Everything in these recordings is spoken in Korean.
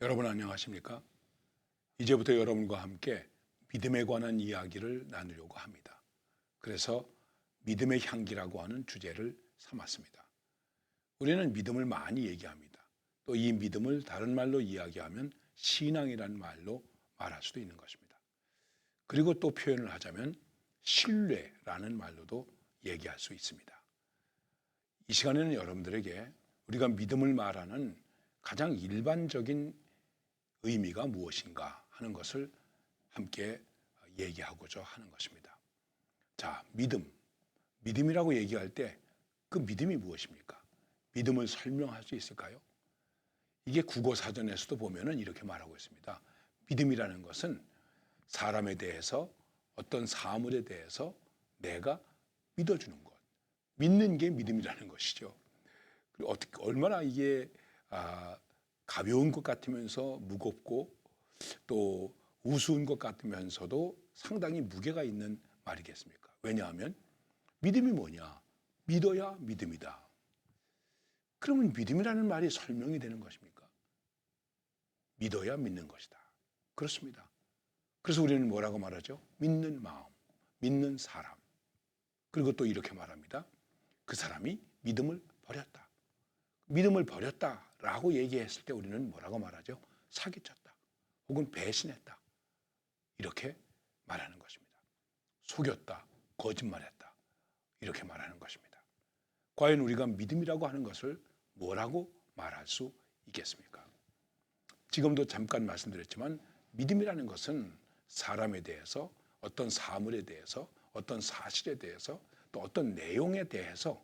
여러분 안녕하십니까? 이제부터 여러분과 함께 믿음에 관한 이야기를 나누려고 합니다. 그래서 믿음의 향기라고 하는 주제를 삼았습니다. 우리는 믿음을 많이 얘기합니다. 또 이 믿음을 다른 말로 이야기하면 신앙이라는 말로 말할 수도 있는 것입니다. 그리고 또 표현을 하자면 신뢰라는 말로도 얘기할 수 있습니다. 이 시간에는 여러분들에게 우리가 믿음을 말하는 가장 일반적인 의미가 무엇인가 하는 것을 함께 얘기하고자 하는 것입니다. 자, 믿음이라고 얘기할 때 그 믿음이 무엇입니까? 믿음을 설명할 수 있을까요? 이게 국어사전에서도 보면은 이렇게 말하고 있습니다. 믿음이라는 것은 사람에 대해서 어떤 사물에 대해서 내가 믿어주는 것. 믿는 게 믿음이라는 것이죠. 그리고 얼마나 이게 가벼운 것 같으면서 무겁고 또 우스운 것 같으면서도 상당히 무게가 있는 말이겠습니까? 왜냐하면 믿음이 뭐냐? 믿어야 믿음이다. 그러면 믿음이라는 말이 설명이 되는 것입니까? 믿어야 믿는 것이다. 그렇습니다. 그래서 우리는 뭐라고 말하죠? 믿는 마음, 믿는 사람. 그리고 또 이렇게 말합니다. 그 사람이 믿음을 버렸다. 믿음을 버렸다라고 얘기했을 때 우리는 뭐라고 말하죠? 사기쳤다. 혹은 배신했다. 이렇게 말하는 것입니다. 속였다. 거짓말했다. 이렇게 말하는 것입니다. 과연 우리가 믿음이라고 하는 것을 뭐라고 말할 수 있겠습니까? 지금도 잠깐 말씀드렸지만 믿음이라는 것은 사람에 대해서 어떤 사물에 대해서 어떤 사실에 대해서 또 어떤 내용에 대해서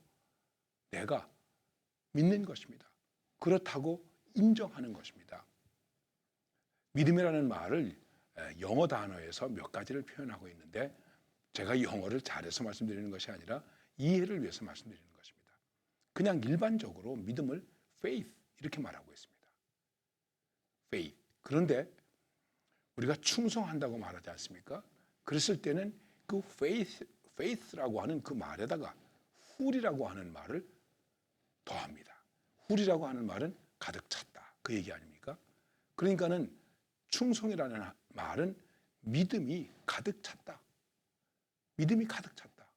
내가 믿는 것입니다. 그렇다고 인정하는 것입니다. 믿음이라는 말을 영어 단어에서 몇 가지를 표현하고 있는데 제가 영어를 잘해서 말씀드리는 것이 아니라 이해를 위해서 말씀드리는 것입니다. 그냥 일반적으로 믿음을 faith 이렇게 말하고 있습니다. faith. 그런데 우리가 충성한다고 말하지 않습니까? 그랬을 때는 그 faith라고 하는 그 말에다가 who이라고 하는 말을 더합니다. who이라고 하는 말은 가득 찼다. 그 얘기 아닙니까? 그러니까는 충성이라는 말은 믿음이 가득 찼다. 믿음이 가득 찼다.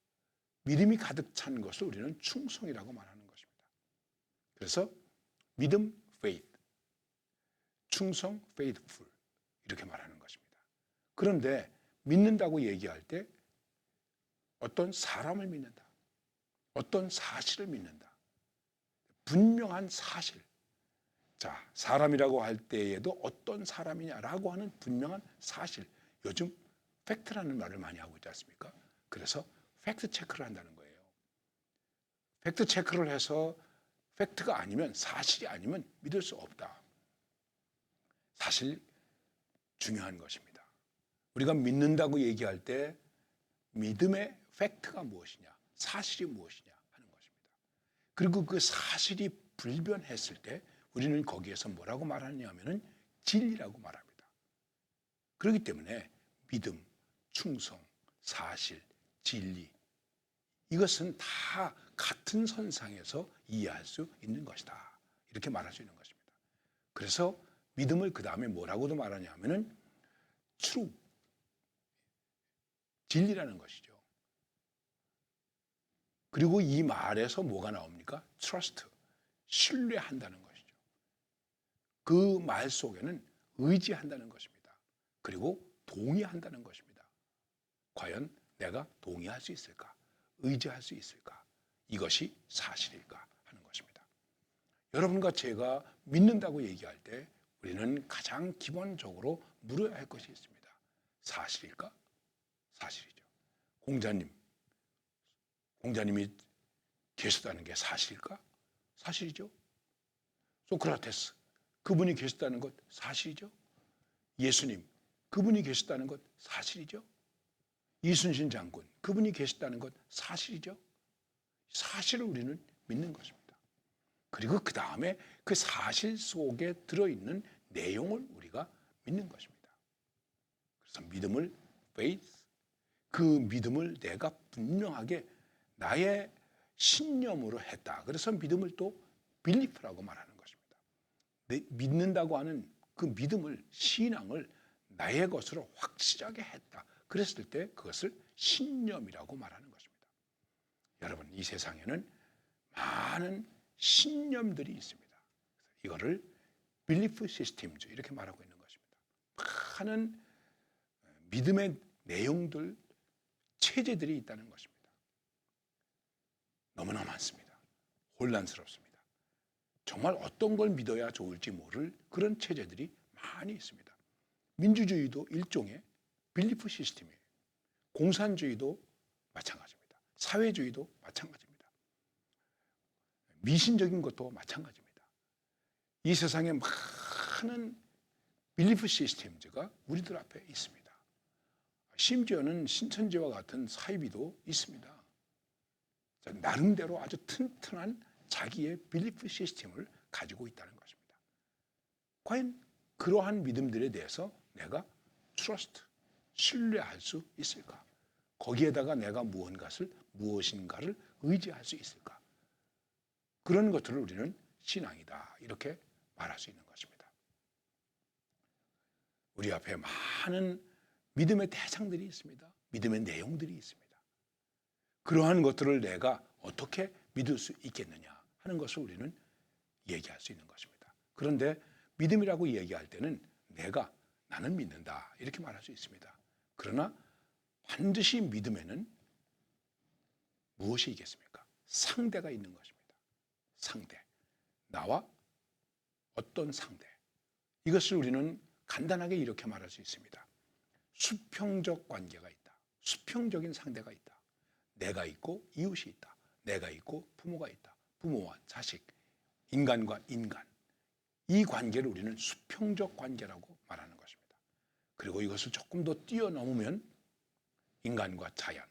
믿음이 가득 찬 것을 우리는 충성이라고 말하는 것입니다. 그래서 믿음, faith, 충성, faithful 이렇게 말하는 것입니다. 그런데 믿는다고 얘기할 때 어떤 사람을 믿는다. 어떤 사실을 믿는다. 분명한 사실. 자, 사람이라고 할 때에도 어떤 사람이냐라고 하는 분명한 사실. 요즘 팩트라는 말을 많이 하고 있지 않습니까? 그래서 팩트 체크를 한다는 거예요. 팩트 체크를 해서 팩트가 아니면 사실이 아니면 믿을 수 없다. 사실 중요한 것입니다. 우리가 믿는다고 얘기할 때 믿음의 팩트가 무엇이냐, 사실이 무엇이냐 하는 것입니다. 그리고 그 사실이 불변했을 때 우리는 거기에서 뭐라고 말하냐면은 진리라고 말합니다. 그렇기 때문에 믿음, 충성, 사실, 진리 이것은 다 같은 선상에서 이해할 수 있는 것이다. 이렇게 말할 수 있는 것입니다. 그래서 믿음을 그 다음에 뭐라고도 말하냐면은 true, 진리라는 것이죠. 그리고 이 말에서 뭐가 나옵니까? trust, 신뢰한다는 것이죠. 그 말 속에는 의지한다는 것입니다. 그리고 동의한다는 것입니다. 과연 내가 동의할 수 있을까? 의지할 수 있을까? 이것이 사실일까 하는 것입니다. 여러분과 제가 믿는다고 얘기할 때 우리는 가장 기본적으로 물어야 할 것이 있습니다. 사실일까? 사실이죠. 공자님이 계셨다는 게 사실일까? 사실이죠. 소크라테스, 그분이 계셨다는 것 사실이죠. 예수님, 그분이 계셨다는 것 사실이죠. 이순신 장군, 그분이 계셨다는 것 사실이죠. 사실을 우리는 믿는 것입니다. 그리고 그 다음에 그 사실 속에 들어있는 내용을 우리가 믿는 것입니다. 그래서 믿음을 faith, 그 믿음을 내가 분명하게 나의 신념으로 했다. 그래서 믿음을 또 belief라고 말하는 것입니다. 믿는다고 하는 그 믿음을, 신앙을 나의 것으로 확실하게 했다. 그랬을 때 그것을 신념이라고 말하는 것입니다. 여러분, 이 세상에는 많은 신념들이 있습니다. 이거를 belief systems 이렇게 말하고 있는 것입니다. 많은 믿음의 내용들, 체제들이 있다는 것입니다. 너무나 많습니다. 혼란스럽습니다. 정말 어떤 걸 믿어야 좋을지 모를 그런 체제들이 많이 있습니다. 민주주의도 일종의 빌리프 시스템이에요. 공산주의도 마찬가지입니다. 사회주의도 마찬가지입니다. 미신적인 것도 마찬가지입니다. 이 세상에 많은 빌리프 시스템즈가 우리들 앞에 있습니다. 심지어는 신천지와 같은 사이비도 있습니다. 나름대로 아주 튼튼한 자기의 빌리프 시스템을 가지고 있다는 것입니다. 과연 그러한 믿음들에 대해서 내가 트러스트, 신뢰할 수 있을까? 거기에다가 내가 무엇인가를 의지할 수 있을까? 그런 것들을 우리는 신앙이다 이렇게 말할 수 있는 것입니다. 우리 앞에 많은 믿음의 대상들이 있습니다. 믿음의 내용들이 있습니다. 그러한 것들을 내가 어떻게 믿을 수 있겠느냐 하는 것을 우리는 얘기할 수 있는 것입니다. 그런데 믿음이라고 얘기할 때는 나는 믿는다 이렇게 말할 수 있습니다. 그러나 반드시 믿음에는 무엇이 있겠습니까? 상대가 있는 것입니다. 상대. 나와 어떤 상대. 이것을 우리는 간단하게 이렇게 말할 수 있습니다. 수평적 관계가 있다. 수평적인 상대가 있다. 내가 있고 이웃이 있다. 내가 있고 부모가 있다. 부모와 자식, 인간과 인간. 이 관계를 우리는 수평적 관계라고 말하는 것입니다. 그리고 이것을 조금 더 뛰어넘으면 인간과 자연,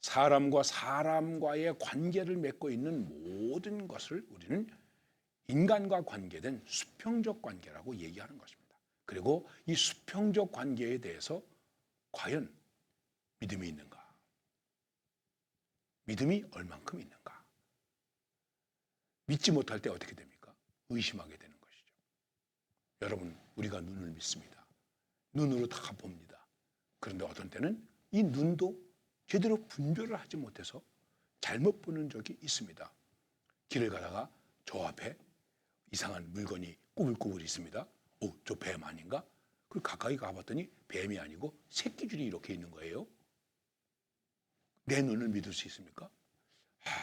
사람과 사람과의 관계를 맺고 있는 모든 것을 우리는 인간과 관계된 수평적 관계라고 얘기하는 것입니다. 그리고 이 수평적 관계에 대해서 과연 믿음이 있는가? 믿음이 얼만큼 있는가? 믿지 못할 때 어떻게 됩니까? 의심하게 되는 것이죠. 여러분, 우리가 눈을 믿습니다. 눈으로 다 봅니다. 그런데 어떤 때는 이 눈도 제대로 분별을 하지 못해서 잘못 보는 적이 있습니다. 길을 가다가 저 앞에 이상한 물건이 꾸불꾸불 있습니다. 저 뱀 아닌가? 그리고 가까이 가봤더니 뱀이 아니고 새끼줄이 이렇게 있는 거예요. 내 눈을 믿을 수 있습니까?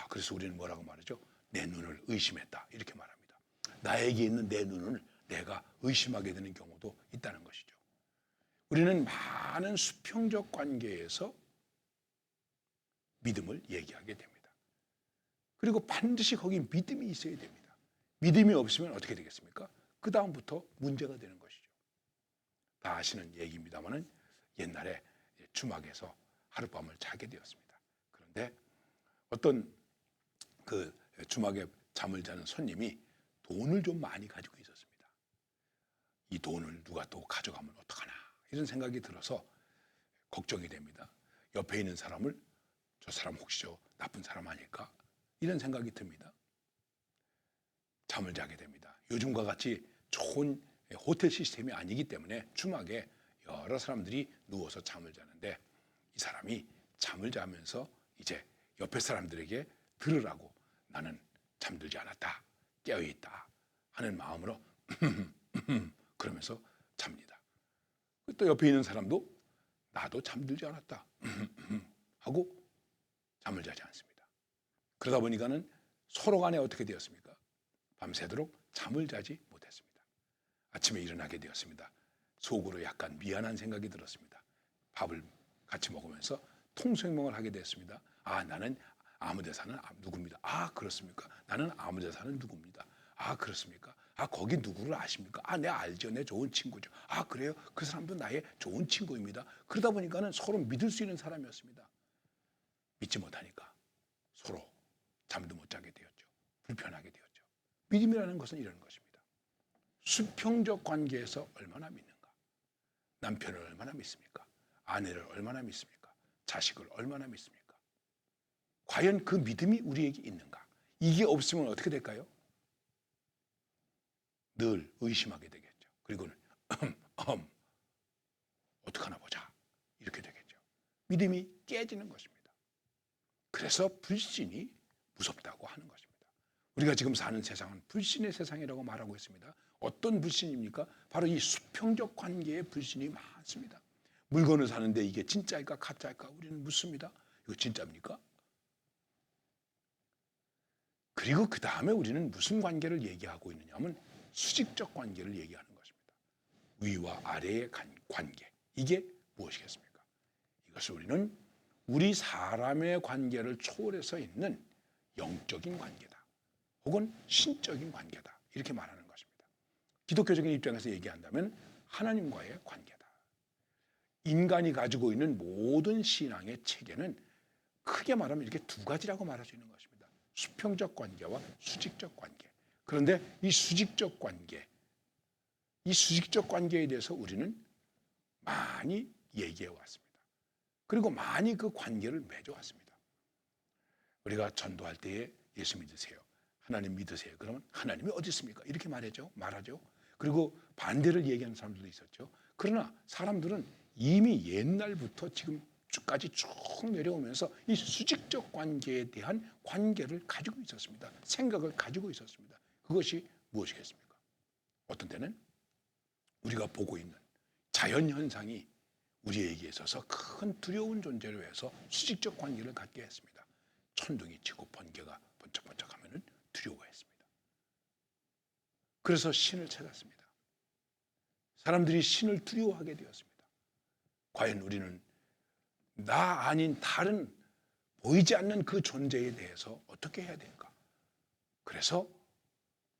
그래서 우리는 뭐라고 말하죠? 내 눈을 의심했다 이렇게 말합니다. 나에게 있는 내 눈을 내가 의심하게 되는 경우도 있다는 것이죠. 우리는 많은 수평적 관계에서 믿음을 얘기하게 됩니다. 그리고 반드시 거기 믿음이 있어야 됩니다. 믿음이 없으면 어떻게 되겠습니까? 그 다음부터 문제가 되는 것이죠. 다 아시는 얘기입니다만은 옛날에 주막에서 하룻밤을 자게 되었습니다. 그런데 어떤 그 주막에 잠을 자는 손님이 돈을 좀 많이 가지고 있었습니다. 이 돈을 누가 또 가져가면 어떡하나 이런 생각이 들어서 걱정이 됩니다. 옆에 있는 사람을 저 사람 혹시 저 나쁜 사람 아닐까 이런 생각이 듭니다. 잠을 자게 됩니다. 요즘과 같이 좋은 호텔 시스템이 아니기 때문에 주막에 여러 사람들이 누워서 잠을 자는데 이 사람이 잠을 자면서 이제 옆에 사람들에게 들으라고 나는 잠들지 않았다, 깨어있다 하는 마음으로 그러면서 잡니다. 또 옆에 있는 사람도 나도 잠들지 않았다 하고 잠을 자지 않습니다. 그러다 보니까는 서로 간에 어떻게 되었습니까? 밤새도록 잠을 자지 못했습니다. 아침에 일어나게 되었습니다. 속으로 약간 미안한 생각이 들었습니다. 밥을 같이 먹으면서 통성명을 하게 됐습니다. 나는 아무데 사는 누구입니다. 그렇습니까? 나는 아무데 사는 누구입니다. 그렇습니까? 거기 누구를 아십니까? 네 알죠. 내 좋은 친구죠. 그래요? 그 사람도 나의 좋은 친구입니다. 그러다 보니까는 서로 믿을 수 있는 사람이었습니다. 믿지 못하니까 서로 잠도 못 자게 되었죠. 불편하게 되었죠. 믿음이라는 것은 이런 것입니다. 수평적 관계에서 얼마나 믿는가? 남편을 얼마나 믿습니까? 아내를 얼마나 믿습니까? 자식을 얼마나 믿습니까? 과연 그 믿음이 우리에게 있는가? 이게 없으면 어떻게 될까요? 늘 의심하게 되겠죠. 그리고는 어떡하나 보자. 이렇게 되겠죠. 믿음이 깨지는 것입니다. 그래서 불신이 무섭다고 하는 것입니다. 우리가 지금 사는 세상은 불신의 세상이라고 말하고 있습니다. 어떤 불신입니까? 바로 이 수평적 관계의 불신이 많습니다. 물건을 사는데 이게 진짜일까 가짜일까 우리는 묻습니다. 이거 진짜입니까? 그리고 그 다음에 우리는 무슨 관계를 얘기하고 있느냐 하면 수직적 관계를 얘기하는 것입니다. 위와 아래의 관계. 이게 무엇이겠습니까? 이것을 우리는 우리 사람의 관계를 초월해서 있는 영적인 관계다. 혹은 신적인 관계다. 이렇게 말하는 것입니다. 기독교적인 입장에서 얘기한다면 하나님과의 관계다. 인간이 가지고 있는 모든 신앙의 체계는 크게 말하면 이렇게 두 가지라고 말할 수 있는 것입니다. 수평적 관계와 수직적 관계. 그런데 이 수직적 관계에 대해서 우리는 많이 얘기해 왔습니다. 그리고 많이 그 관계를 맺어왔습니다. 우리가 전도할 때에 예수 믿으세요. 하나님 믿으세요. 그러면 하나님이 어디 있습니까? 이렇게 말하죠. 그리고 반대를 얘기하는 사람들도 있었죠. 그러나 사람들은 이미 옛날부터 지금까지 쭉 내려오면서 이 수직적 관계에 대한 관계를 가지고 있었습니다. 생각을 가지고 있었습니다. 그것이 무엇이겠습니까? 어떤 때는 우리가 보고 있는 자연현상이 우리에게 있어서 큰 두려운 존재로 해서 수직적 관계를 갖게 했습니다. 천둥이 치고 번개가 번쩍번쩍하면 두려워했습니다. 그래서 신을 찾았습니다. 사람들이 신을 두려워하게 되었습니다. 과연 우리는 나 아닌 다른 보이지 않는 그 존재에 대해서 어떻게 해야 될까? 그래서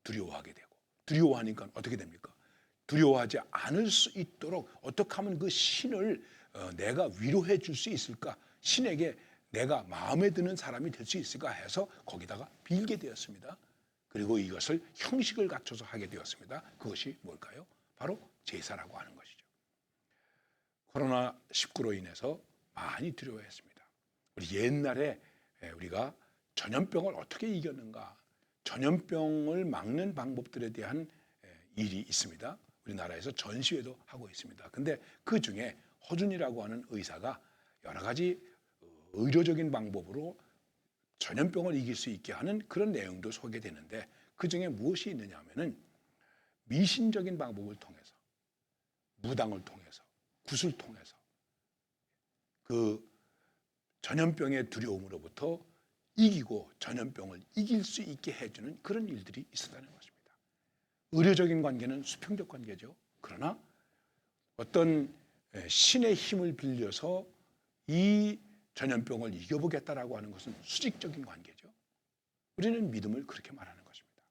두려워하게 되고, 두려워하니까 어떻게 됩니까? 두려워하지 않을 수 있도록 어떻게 하면 그 신을 내가 위로해 줄 수 있을까? 신에게 내가 마음에 드는 사람이 될 수 있을까 해서 거기다가 빌게 되었습니다. 그리고 이것을 형식을 갖춰서 하게 되었습니다. 그것이 뭘까요? 바로 제사라고 하는 것이죠. 코로나19로 인해서 많이 두려워했습니다. 우리 옛날에 우리가 전염병을 어떻게 이겼는가? 전염병을 막는 방법들에 대한 일이 있습니다. 우리나라에서 전시회도 하고 있습니다. 근데 그 중에 허준이라고 하는 의사가 여러 가지 의료적인 방법으로 전염병을 이길 수 있게 하는 그런 내용도 소개되는데 그 중에 무엇이 있느냐 하면은 미신적인 방법을 통해서 무당을 통해서 굿을 통해서 그 전염병의 두려움으로부터 이기고 전염병을 이길 수 있게 해주는 그런 일들이 있었다는 것입니다. 의료적인 관계는 수평적 관계죠. 그러나 어떤 신의 힘을 빌려서 이 전염병을 이겨보겠다라고 하는 것은 수직적인 관계죠. 우리는 믿음을 그렇게 말하는 것입니다.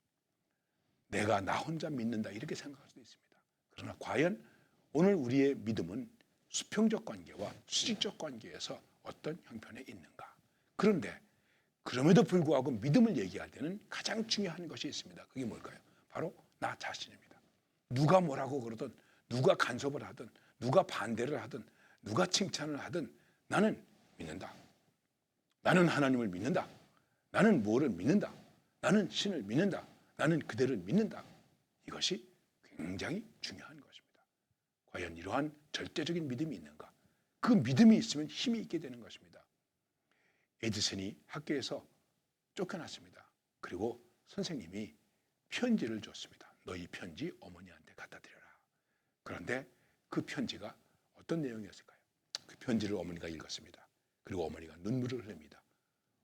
내가 나 혼자 믿는다 이렇게 생각할 수도 있습니다. 그러나 과연 오늘 우리의 믿음은 수평적 관계와 수직적 관계에서 어떤 형편에 있는가? 그런데 그럼에도 불구하고 믿음을 얘기할 때는 가장 중요한 것이 있습니다. 그게 뭘까요? 바로 나 자신입니다. 누가 뭐라고 그러든 누가 간섭을 하든 누가 반대를 하든 누가 칭찬을 하든 나는 믿는다. 나는 하나님을 믿는다. 나는 뭐를 믿는다. 나는 신을 믿는다. 나는 그대를 믿는다. 이것이 굉장히 중요한 것입니다. 과연 이러한 절대적인 믿음이 있는가? 그 믿음이 있으면 힘이 있게 되는 것입니다. 에디슨이 학교에서 쫓겨났습니다. 그리고 선생님이 편지를 줬습니다. 너희 편지 어머니한테 갖다 드려라. 그런데 그 편지가 어떤 내용이었을까요? 그 편지를 어머니가 읽었습니다. 그리고 어머니가 눈물을 흘립니다.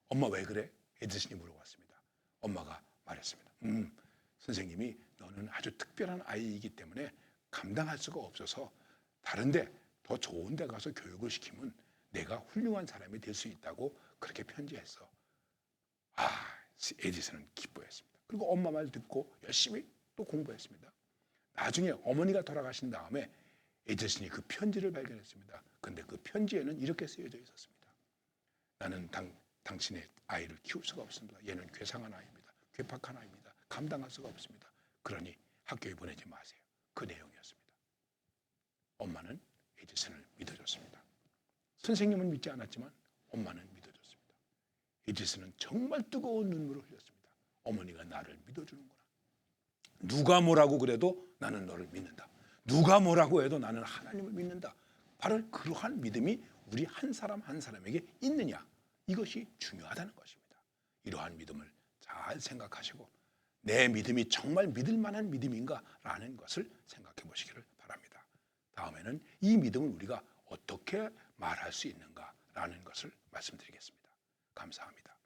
엄마 왜 그래? 에디슨이 물어봤습니다. 엄마가 말했습니다. 선생님이 너는 아주 특별한 아이이기 때문에 감당할 수가 없어서 다른데 더 좋은 데 가서 교육을 시키면 내가 훌륭한 사람이 될 수 있다고 그렇게 편지했어. 에디슨은 기뻐했습니다. 그리고 엄마 말 듣고 열심히 또 공부했습니다. 나중에 어머니가 돌아가신 다음에 에디슨이 그 편지를 발견했습니다. 그런데 그 편지에는 이렇게 쓰여져 있었습니다. 나는 당신의 아이를 키울 수가 없습니다. 얘는 괴상한 아이입니다. 괴팍한 아이입니다. 감당할 수가 없습니다. 그러니 학교에 보내지 마세요. 그 내용이었습니다. 엄마는 에디슨을 믿어줬습니다. 선생님은 믿지 않았지만 엄마는 믿어줬습니다. 에디슨은 정말 뜨거운 눈물을 흘렸습니다. 어머니가 나를 믿어주는구나. 누가 뭐라고 그래도 나는 너를 믿는다. 누가 뭐라고 해도 나는 하나님을 믿는다. 바로 그러한 믿음이 우리 한 사람 한 사람에게 있느냐, 이것이 중요하다는 것입니다. 이러한 믿음을 잘 생각하시고 내 믿음이 정말 믿을 만한 믿음인가라는 것을 생각해 보시기를 바랍니다. 다음에는 이 믿음을 우리가 어떻게 말할 수 있는가라는 것을 말씀드리겠습니다. 감사합니다.